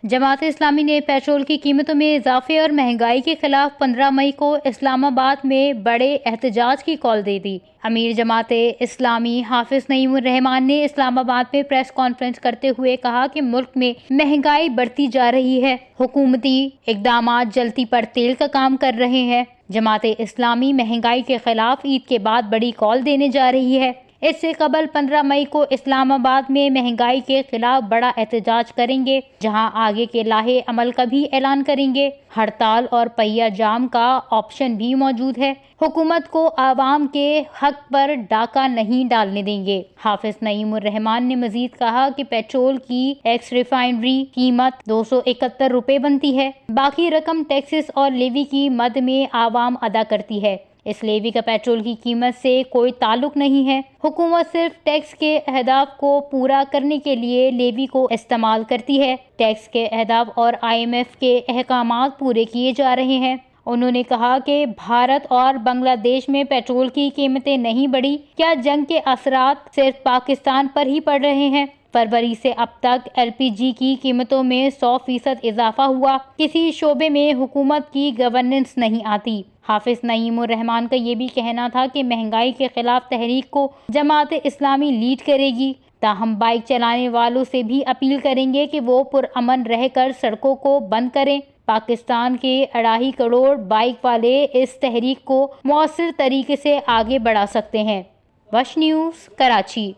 جماعت اسلامی نے پیٹرول کی قیمتوں میں اضافے اور مہنگائی کے خلاف 15 مئی کو اسلام آباد میں بڑے احتجاج کی کال دے دی۔ امیر جماعت اسلامی حافظ نعیم الرحمان نے اسلام آباد میں پریس کانفرنس کرتے ہوئے کہا کہ ملک میں مہنگائی بڑھتی جا رہی ہے، حکومتی اقدامات جلتی پر تیل کا کام کر رہے ہیں۔ جماعت اسلامی مہنگائی کے خلاف عید کے بعد بڑی کال دینے جا رہی ہے۔ اس سے قبل 15 مئی کو اسلام آباد میں مہنگائی کے خلاف بڑا احتجاج کریں گے، جہاں آگے کے لاہے عمل کا بھی اعلان کریں گے۔ ہڑتال اور پہیہ جام کا آپشن بھی موجود ہے۔ حکومت کو عوام کے حق پر ڈاکہ نہیں ڈالنے دیں گے۔ حافظ نعیم الرحمان نے مزید کہا کہ پیٹرول کی ایکس ریفائنری قیمت 271 روپے بنتی ہے، باقی رقم ٹیکسز اور لیوی کی مد میں عوام ادا کرتی ہے۔ اس لیوی کا پیٹرول کی قیمت سے کوئی تعلق نہیں ہے۔ حکومت صرف ٹیکس کے اہداف کو پورا کرنے کے لیے لیوی کو استعمال کرتی ہے۔ ٹیکس کے اہداف اور IMF کے احکامات پورے کیے جا رہے ہیں۔ انہوں نے کہا کہ بھارت اور بنگلہ دیش میں پیٹرول کی قیمتیں نہیں بڑھی، کیا جنگ کے اثرات صرف پاکستان پر ہی پڑ رہے ہیں؟ فروری سے اب تک LPG کی قیمتوں میں 100% اضافہ ہوا، کسی شعبے میں حکومت کی گورننس نہیں آتی۔ حافظ نعیم الرحمان کا یہ بھی کہنا تھا کہ مہنگائی کے خلاف تحریک کو جماعت اسلامی لیڈ کرے گی، تاہم بائیک چلانے والوں سے بھی اپیل کریں گے کہ وہ پرامن رہ کر سڑکوں کو بند کریں۔ پاکستان کے 2.5 کروڑ بائیک والے اس تحریک کو مؤثر طریقے سے آگے بڑھا سکتے ہیں۔ وش نیوز، کراچی۔